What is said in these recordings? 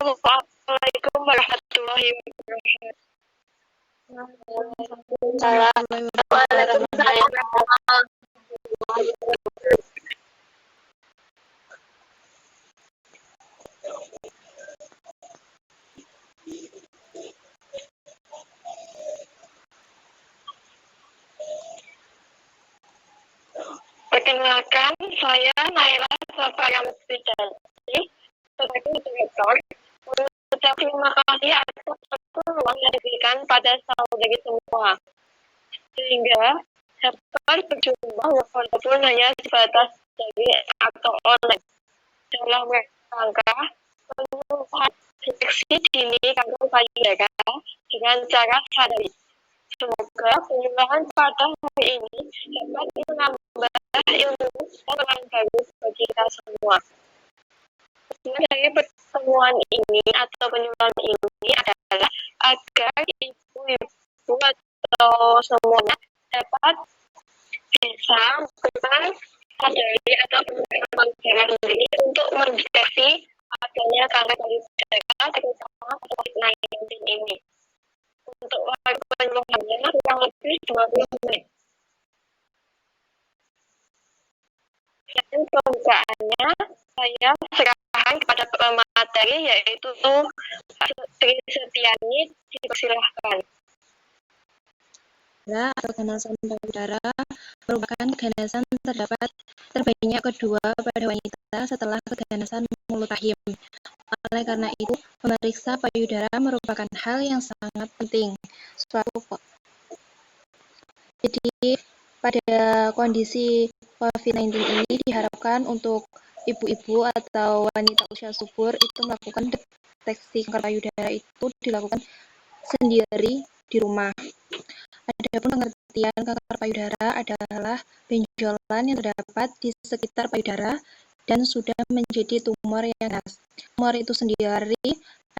Assalamualaikum warahmatullahi wabarakatuh. Waalaikumsalam. Perkenalkan, saya Naila Safaya Mustidani sebagai moderator. Mengucap terima kasih atas ruang yang diberikan pada saudari semua, sehingga dapat berjumpa walaupun hanya sebatas dari atau online dalam rangka penyuluhan deteksi dini kanker payudara dengan cara sadari. Semoga penyuluhan pada hari ini dapat menambah ilmu dan pengalaman baru bagi kita semua. Tujuan dari pertemuan ini atau penyuluhan ini adalah agar ibu-ibu atau semuanya dapat bisa sadari atau pengalaman sendiri untuk mendeteksi adanya kanker payudara terutama COVID-19 ini. Untuk waktu penyuluhannya kurang lebih 20 menit. Dan pembukaannya saya serahkan kepada pemateri yaitu Sri Setiani, dipersilahkan. Atau ganasan payudara merupakan ganasan terbanyak kedua pada wanita setelah keganasan mulut rahim. Oleh karena itu, memeriksa payudara merupakan hal yang sangat penting. Jadi, pada kondisi COVID-19 ini diharapkan untuk ibu-ibu atau wanita usia subur itu melakukan deteksi kanker payudara itu dilakukan sendiri di rumah. Adapun pengertian kanker payudara adalah benjolan yang terdapat di sekitar payudara dan sudah menjadi tumor yang ganas. Tumor itu sendiri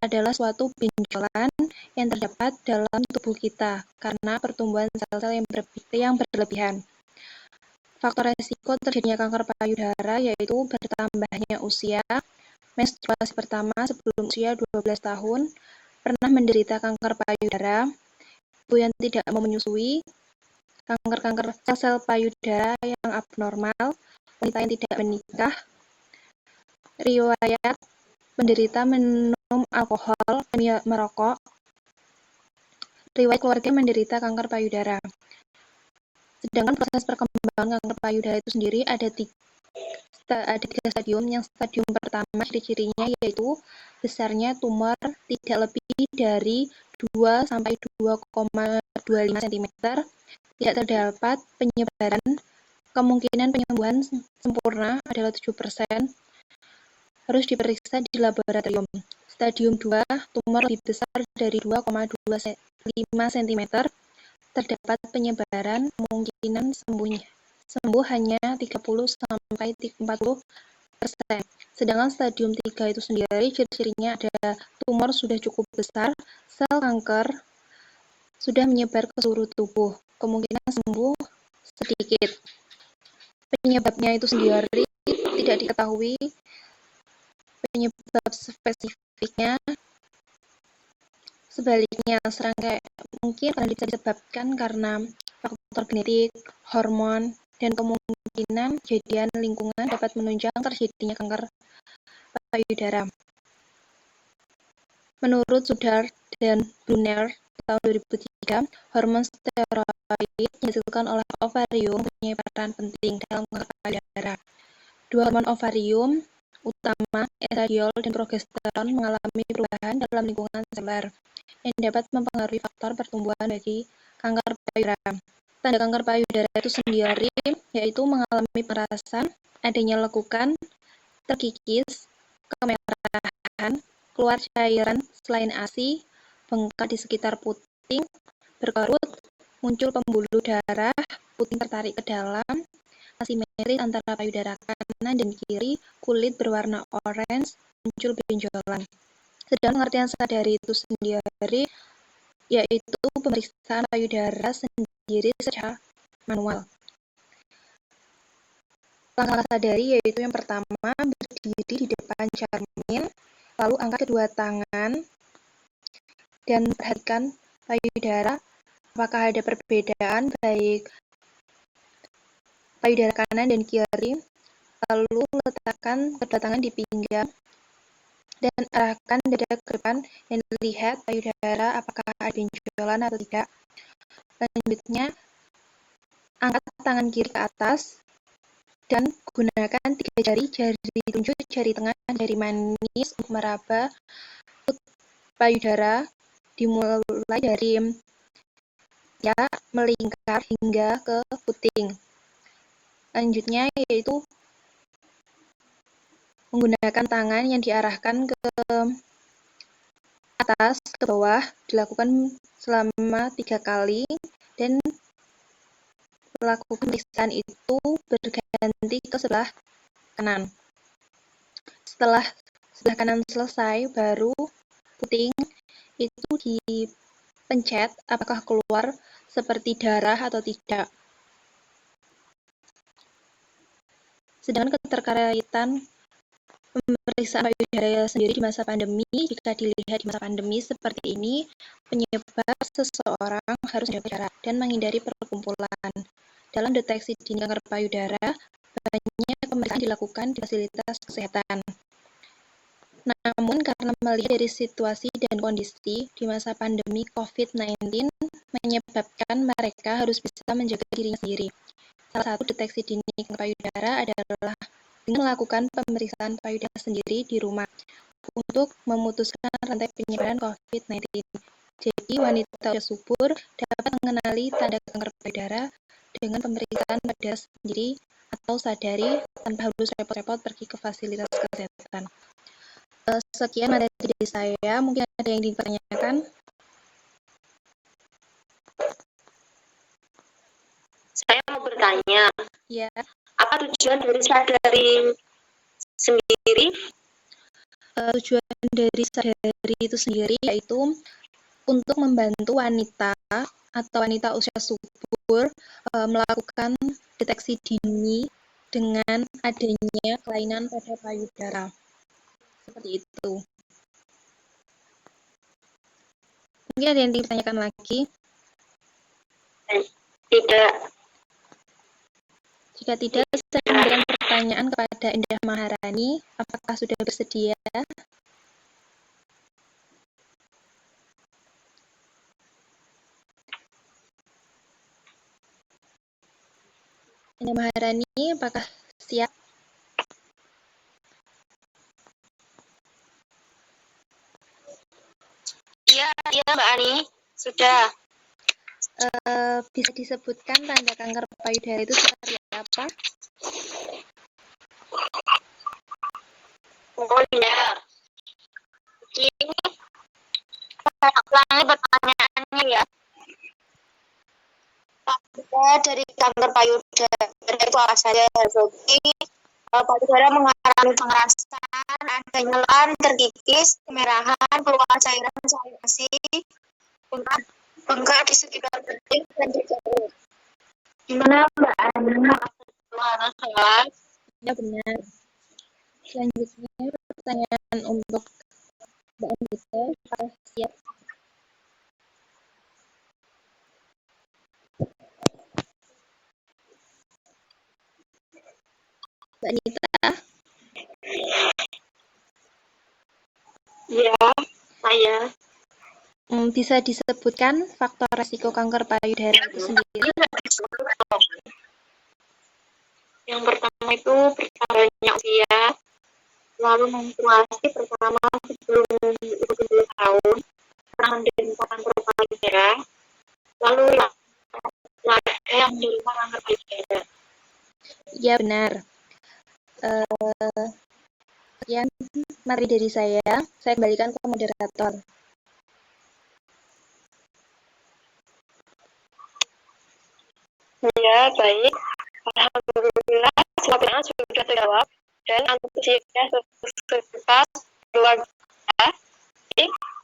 adalah suatu benjolan yang terdapat dalam tubuh kita karena pertumbuhan sel-sel yang berlebihan. Faktor resiko terjadinya kanker payudara yaitu bertambahnya usia, menstruasi pertama sebelum usia 12 tahun, pernah menderita kanker payudara, ibu yang tidak mau menyusui, kanker sel-sel payudara yang abnormal, wanita yang tidak menikah, riwayat menderita minum alkohol, merokok, riwayat keluarga menderita kanker payudara. Sedangkan proses perkembangan kanker payudara itu sendiri ada tiga stadium. Yang stadium pertama ciri-cirinya yaitu besarnya tumor tidak lebih dari 2 sampai 2,25 cm, tidak terdapat penyebaran, kemungkinan penyembuhan sempurna adalah 7%, harus diperiksa di laboratorium. Stadium 2, tumor lebih besar dari 2,25 cm, terdapat penyebaran, kemungkinan sembuh hanya 30 sampai 40%. Sedangkan stadium 3 itu sendiri ciri-cirinya ada tumor sudah cukup besar, sel kanker sudah menyebar ke seluruh tubuh, kemungkinan sembuh sedikit. Penyebabnya itu sendiri tidak diketahui penyebab spesifiknya. Sebaliknya, serangkai mungkin bisa disebabkan karena faktor genetik, hormon, dan kemungkinan kejadian lingkungan dapat menunjang terjadinya kanker payudara. Menurut Sudar dan Brunner tahun 2003, hormon steroid yang dihasilkan oleh ovarium mempunyai peran penting dalam kanker payudara. Dua hormon ovarium utama, estradiol dan progesteron, mengalami perubahan dalam lingkungan seluler yang dapat mempengaruhi faktor pertumbuhan bagi kanker payudara. Tanda kanker payudara itu sendiri yaitu mengalami perasan, adanya lekukan, terkikis, kemerahan, keluar cairan selain ASI, bengkak di sekitar puting, berkerut, muncul pembuluh darah, puting tertarik ke dalam, asimetris antara payudara kanan dan kiri, kulit berwarna orange, muncul benjolan. Sedang pengertian sadari itu sendiri yaitu pemeriksaan payudara sendiri secara manual. Langkah sadari yaitu yang pertama, berdiri di depan cermin, Lalu angkat kedua tangan dan perhatikan payudara, apakah ada perbedaan baik payudara kanan dan kiri. Lalu letakkan kedua tangan di pinggang dan arahkan dada ke depan dan lihat payudara apakah ada benjolan atau tidak. Selanjutnya, angkat tangan kiri ke atas dan gunakan 3 jari, jari telunjuk, jari tengah, jari manis untuk meraba payudara, dimulai dari ya melingkar hingga ke puting. Selanjutnya yaitu menggunakan tangan yang diarahkan ke atas ke bawah, dilakukan selama 3 kali dan lakukan pemeriksaan itu berganti ke sebelah kanan. Setelah sebelah kanan selesai, baru puting itu dipencet apakah keluar seperti darah atau tidak. Sedangkan keterkaitan pemeriksaan payudara sendiri di masa pandemi, jika dilihat di masa pandemi seperti ini, penyebab seseorang harus menjaga jarak dan menghindari perkumpulan. Dalam deteksi dini kanker payudara, banyak pemeriksaan dilakukan di fasilitas kesehatan. Namun, karena melihat dari situasi dan kondisi di masa pandemi COVID-19 menyebabkan mereka harus bisa menjaga dirinya sendiri. Salah satu deteksi dini kanker payudara adalah dengan melakukan pemeriksaan payudara sendiri di rumah untuk memutuskan rantai penyebaran COVID-19. Jadi, wanita usia subur dapat mengenali tanda kanker payudara dengan pemeriksaan payudara sendiri atau sadari tanpa harus repot-repot pergi ke fasilitas kesehatan. Sekian materi dari saya. Mungkin ada yang ditanyakan? Saya mau bertanya, Ya. apa tujuan dari sadari sendiri? Tujuan dari sadari itu sendiri yaitu untuk membantu wanita atau wanita usia subur melakukan deteksi dini dengan adanya kelainan pada payudara. Seperti itu. Mungkin ada yang ditanyakan lagi? Tidak. Jika tidak, saya memberikan pertanyaan kepada Indah Maharani. Apakah sudah bersedia? Indah Maharani, apakah siap? Iya, Mbak Ani, sudah. Bisa disebutkan tanda kanker payudara itu seperti apa? Oh iya. Ini saya ulangi pertanyaannya ya. Dari kanker payudara itu apa saja? Jadi payudara mengalami pengerasan, ada nyelan, terkikis, kemerahan, keluar cairan sensasi, bengkak di sekitar betis dan di jauh. Gimana Mbak Ana? Ya benar. Selanjutnya pertanyaan untuk Mbak Anita, apakah siap? Mbak Anita? Ya, saya. Bisa disebutkan faktor resiko kanker payudara itu sendiri? Yang pertama itu bertambahnya usia, lalu menstruasi pertama sebelum 20 tahun, pernah menderita kanker payudara, lalu yang menderita kanker payudara. Ya benar. Sekian materi dari saya kembalikan ke moderator. Ya, baik. Alhamdulillah, semua pertanyaan sudah terjawab dan antusias serta keluarga.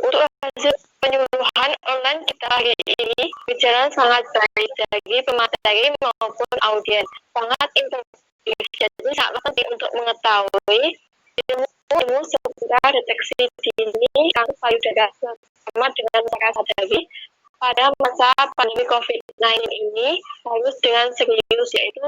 Untuk hasil penyuluhan online kita hari ini berjalan sangat baik bagi pemateri maupun audiens. Sangat interaktif, jadi sangat penting untuk mengetahui ilmu ilmu seputar deteksi dini kanker payudara bersama dengan cara sadari pada masa pandemi COVID-19 ini harus dengan serius, yaitu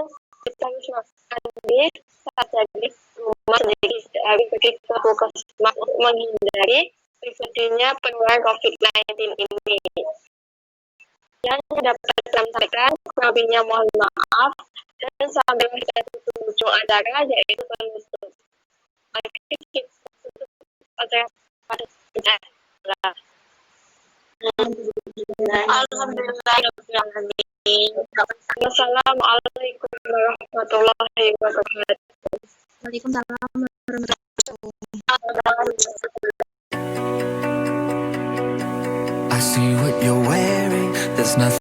kita harus melakukan sadari rumah sendiri dari pergi ke puskesmas untuk menghindari terjadinya penularan COVID-19 ini. Yang dapat kami sampaikan, kurang mohon maaf, dan sampai kita tutup ujung acara, yaitu penutup. Mari kita tutup acara pada Alhamdulillah. Wassalamualaikum warahmatullahi wabarakatuh. Waalaikumsalam warahmatullahi I see what you're wearing. There's nothing